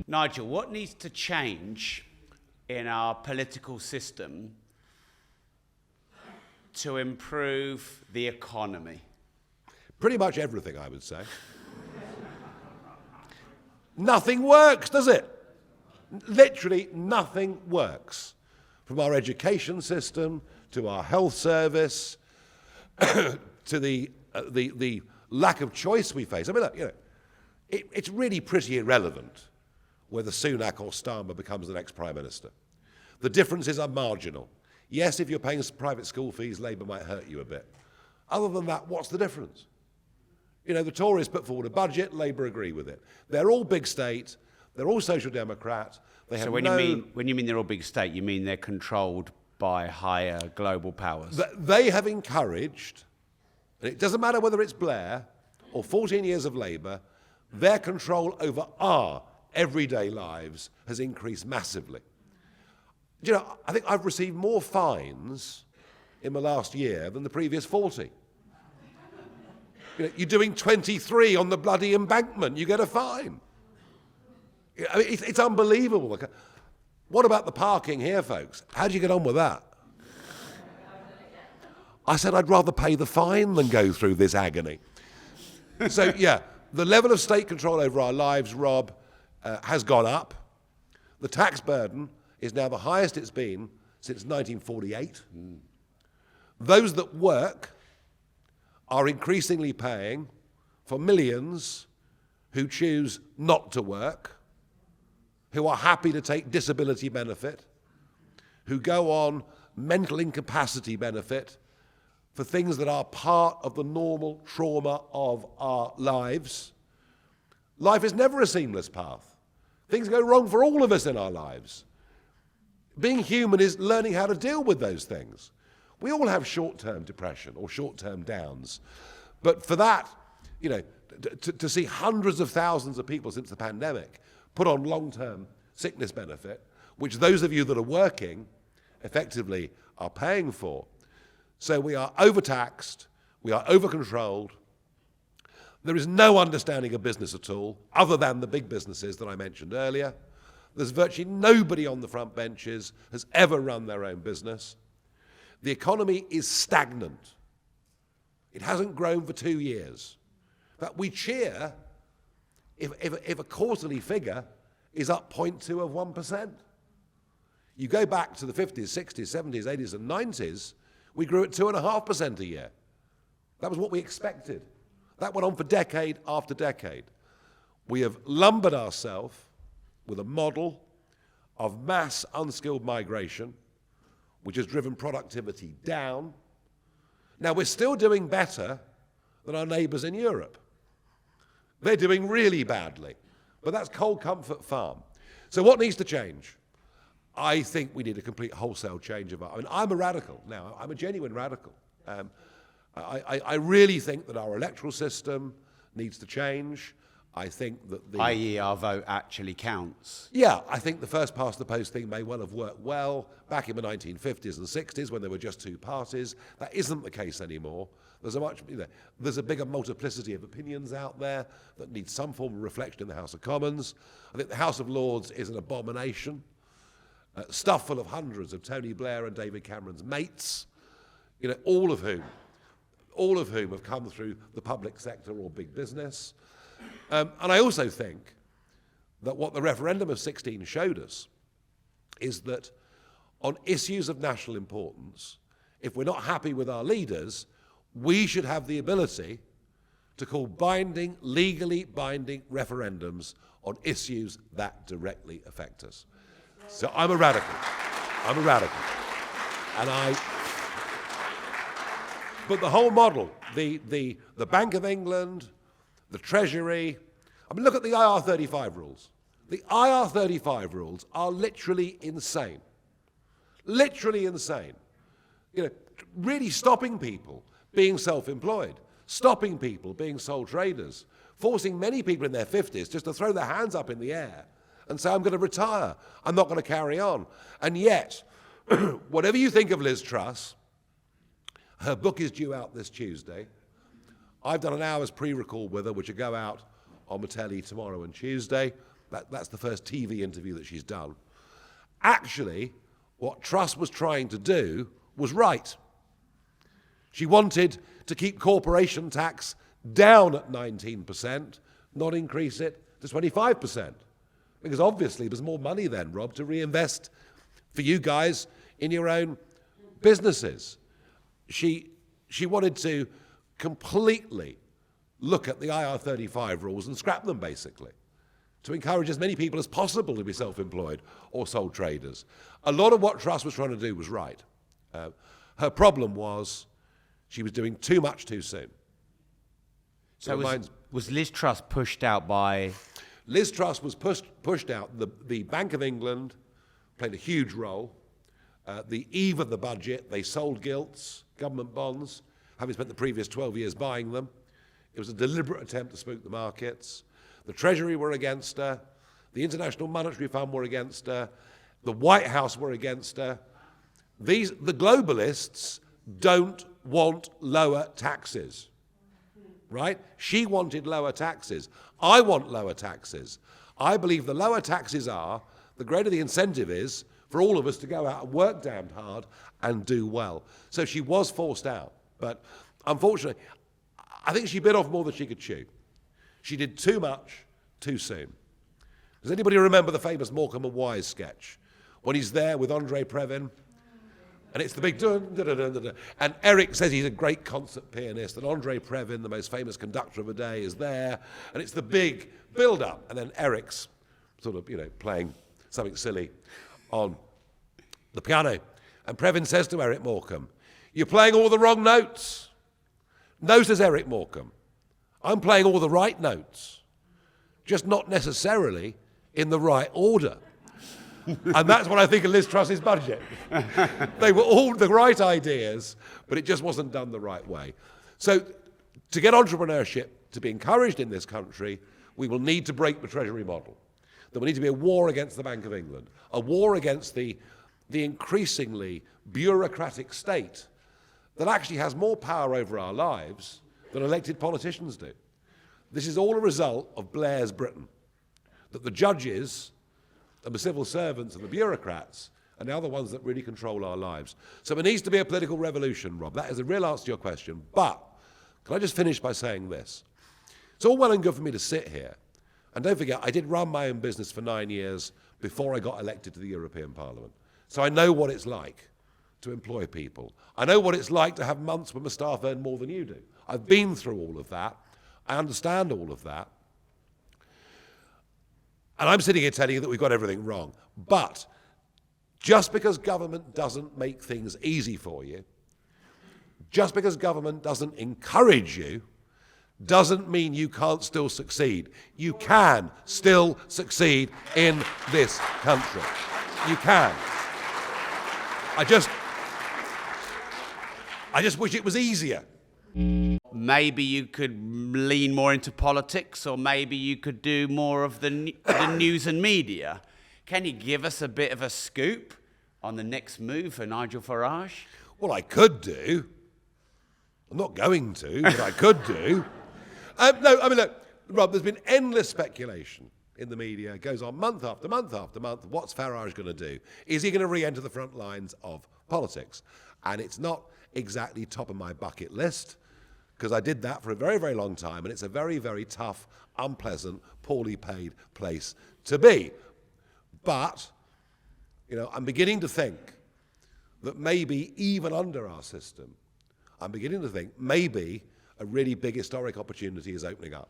Nigel, what needs to change in our political system to improve the economy? Pretty much everything, I would say. Nothing works, does it? Literally nothing works. From our education system, to our health service, to the lack of choice we face. I mean, look, it's really pretty irrelevant whether Sunak or Starmer becomes the next Prime Minister. The differences are marginal. Yes, if you're paying private school fees, Labour might hurt you a bit. Other than that, what's the difference? The Tories put forward a budget, Labour agree with it. They're all big state, they're all social democrat. They have so when you mean they're all big state, you mean they're controlled by higher global powers? They have encouraged, and it doesn't matter whether it's Blair or 14 years of Labour, their control over our everyday lives has increased massively. I think I've received more fines in the last year than the previous 40. You're doing 23 on the bloody embankment, you get a fine. I mean, it's unbelievable. What about the parking here, folks? How do you get on with that? I said I'd rather pay the fine than go through this agony. So, yeah, the level of state control over our lives, Rob, has gone up. The tax burden is now the highest it's been since 1948. Those that work are increasingly paying for millions who choose not to work, who are happy to take disability benefit, who go on mental incapacity benefit for things that are part of the normal trauma of our lives. Life is never a seamless path. Things go wrong for all of us in our lives. Being human is learning how to deal with those things. We all have short-term depression or short-term downs. But for that, to see hundreds of thousands of people since the pandemic put on long-term sickness benefit, which those of you that are working effectively are paying for. So we are overtaxed, we are over-controlled. There is no understanding of business at all, other than the big businesses that I mentioned earlier. There's virtually nobody on the front benches has ever run their own business. The economy is stagnant. It hasn't grown for 2 years. But we cheer if a quarterly figure is up 0.2 of 1%. You go back to the 50s, 60s, 70s, 80s, and 90s, we grew at 2.5% a year. That was what we expected. That went on for decade after decade. We have lumbered ourselves with a model of mass unskilled migration, which has driven productivity down. Now, we're still doing better than our neighbours in Europe. They're doing really badly, but that's cold comfort farm. So what needs to change? I think we need a complete wholesale change of I'm a radical now. I'm a genuine radical. I really think that our electoral system needs to change. I think that i.e. our vote actually counts. Yeah, I think the first past the post thing may well have worked well back in the 1950s and 60s when there were just two parties. That isn't the case anymore. There's a bigger multiplicity of opinions out there that need some form of reflection in the House of Commons. I think the House of Lords is an abomination, stuffed full of hundreds of Tony Blair and David Cameron's mates, all of whom have come through the public sector or big business. And I also think that what the referendum of 16 showed us is that on issues of national importance, if we're not happy with our leaders, we should have the ability to call legally binding referendums on issues that directly affect us. So I'm a radical. But the whole model, the Bank of England, the Treasury, look at the IR35 rules. The IR35 rules are literally insane. Literally insane. Really stopping people being self-employed, stopping people being sole traders, forcing many people in their 50s just to throw their hands up in the air and say, I'm going to retire, I'm not going to carry on. And yet, whatever you think of Liz Truss, her book is due out this Tuesday. I've done an hour's pre-record with her, which will go out on the telly tomorrow and Tuesday. That's the first TV interview that she's done. Actually, what Truss was trying to do was right. She wanted to keep corporation tax down at 19%, not increase it to 25%. Because obviously there's more money then, Rob, to reinvest for you guys in your own businesses. She wanted to completely look at the IR35 rules and scrap them, basically, to encourage as many people as possible to be self-employed or sole traders. A lot of what Truss was trying to do was right. Her problem was she was doing too much too soon. So was Liz Truss pushed out by... Liz Truss was pushed out. The Bank of England played a huge role. The eve of the budget, they sold gilts, government bonds, having spent the previous 12 years buying them. It was a deliberate attempt to spook the markets. The Treasury were against her. The International Monetary Fund were against her. The White House were against her. The globalists don't want lower taxes, right? She wanted lower taxes. I want lower taxes. I believe the lower taxes are, the greater the incentive is for all of us to go out and work damned hard and do well. So she was forced out. But unfortunately, I think she bit off more than she could chew. She did too much too soon. Does anybody remember the famous Morecambe and Wise sketch? When he's there with Andre Previn, and it's the big dun, dun, dun, dun, dun, dun. And Eric says he's a great concert pianist, and Andre Previn, the most famous conductor of the day, is there, and it's the big build-up. And then Eric's sort of, playing something silly on the piano. And Previn says to Eric Morecambe, "You're playing all the wrong notes." "No," says Eric Morecambe, "I'm playing all the right notes, just not necessarily in the right order." And that's what I think of Liz Truss's budget. They were all the right ideas, but it just wasn't done the right way. So to get entrepreneurship to be encouraged in this country, we will need to break the Treasury model. There will need to be a war against the Bank of England, a war against the increasingly bureaucratic state that actually has more power over our lives than elected politicians do. This is all a result of Blair's Britain, that the judges and the civil servants and the bureaucrats are now the ones that really control our lives. So there needs to be a political revolution, Rob. That is a real answer to your question. But can I just finish by saying this? It's all well and good for me to sit here. And don't forget, I did run my own business for 9 years before I got elected to the European Parliament. So I know what it's like to employ people. I know what it's like to have months when my staff earn more than you do. I've been through all of that. I understand all of that. And I'm sitting here telling you that we've got everything wrong. But just because government doesn't make things easy for you, just because government doesn't encourage you, doesn't mean you can't still succeed. You can still succeed in this country. You can. I just wish it was easier. Maybe you could lean more into politics, or maybe you could do more of the news and media. Can you give us a bit of a scoop on the next move for Nigel Farage? Well, I could do. I'm not going to, but I could do. No, I mean, look, Rob, there's been endless speculation in the media. It goes on month after month after month. What's Farage going to do? Is he going to re-enter the front lines of politics? And it's not exactly top of my bucket list, because I did that for a very, very long time, and it's a very, very tough, unpleasant, poorly paid place to be. But, I'm beginning to think that maybe even under our system, I'm beginning to think maybe a really big historic opportunity is opening up.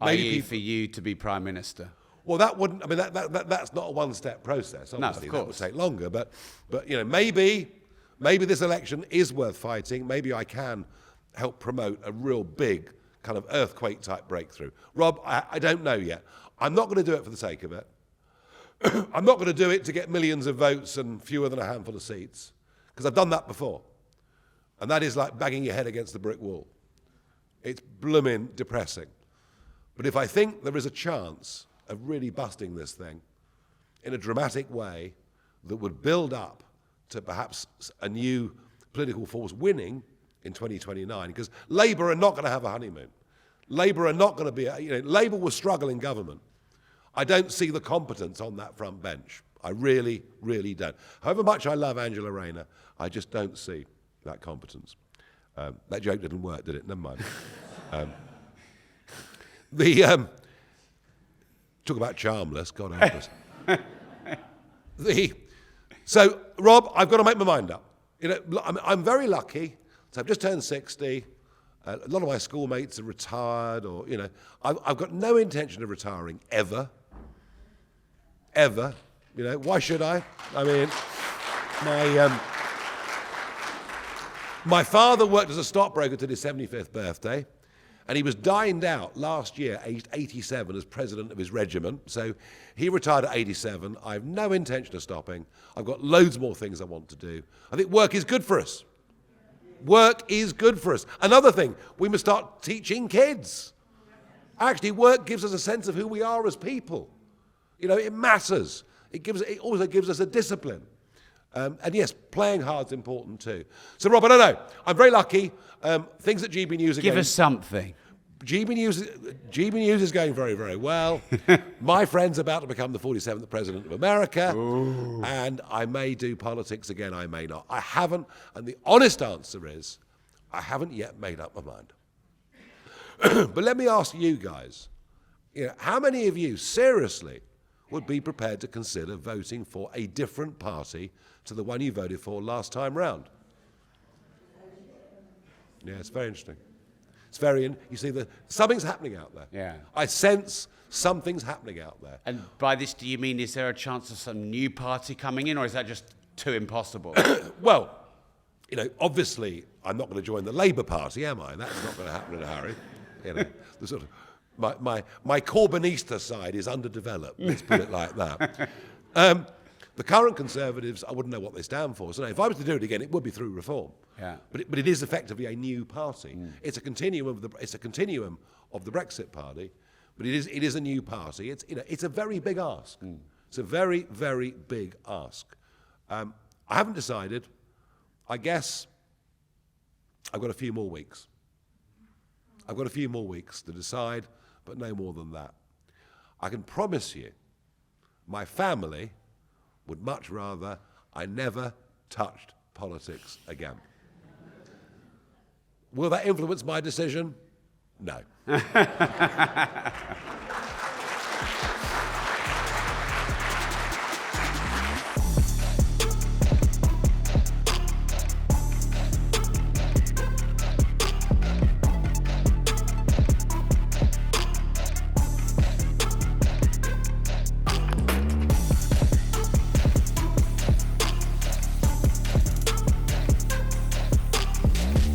Maybe for you to be Prime Minister. Well, that wouldn't, that's not a one-step process. Obviously, no, of that would take longer. But maybe this election is worth fighting. Maybe I can help promote a real big kind of earthquake-type breakthrough. Rob, I don't know yet. I'm not going to do it for the sake of it. I'm not going to do it to get millions of votes and fewer than a handful of seats, because I've done that before. And that is like banging your head against the brick wall. It's blooming depressing. But if I think there is a chance of really busting this thing in a dramatic way that would build up to perhaps a new political force winning in 2029, because Labour are not going to have a honeymoon. Labour are not going to be, Labour will struggle in government. I don't see the competence on that front bench. I really, really don't. However much I love Angela Rayner, I just don't see that competence. That joke didn't work, did it? Never mind. Talk about charmless, God help us. So, Rob, I've got to make my mind up. You know, I'm very lucky. So I've just turned 60. A lot of my schoolmates are retired, or you know, I've got no intention of retiring ever. Ever. You know, why should I? I mean, my father worked as a stockbroker till his 75th birthday, and he was dined out last year, aged 87, as president of his regiment. So he retired at 87. I have no intention of stopping. I've got loads more things I want to do. I think work is good for us. Work is good for us. Another thing, we must start teaching kids. Actually, work gives us a sense of who we are as people. You know, it matters. It also gives us a discipline. And yes, playing hard's important too. So, Rob, I don't know. I'm very lucky. Things at GB News are Give us something. GB News is going very, very well. My friend's about to become the 47th President of America. Ooh. And I may do politics again, I may not. I haven't, and the honest answer is, I haven't yet made up my mind. But let me ask you guys, you know, how many of you seriously would be prepared to consider voting for a different party to the one you voted for last time round? Yeah, it's very interesting. It's very, you see, something's happening out there. Yeah. I sense something's happening out there. And by this, do you mean, is there a chance of some new party coming in, or is that just too impossible? Well, you know, obviously, I'm not going to join the Labour Party, am I? That's not going to happen in a hurry. You know, the sort of my Corbynista side is underdeveloped. Let's put it like that. The current Conservatives, I wouldn't know what they stand for. So no, if I was to do it again, it would be through reform. Yeah. But it is effectively a new party. It's a continuum of the Brexit Party, but it is a new party. It's a very big ask. It's a very, very big ask. I haven't decided. I guess I've got a few more weeks. I've got a few more weeks to decide, but no more than that. I can promise you, my family would much rather I never touched politics again. Will that influence my decision? No.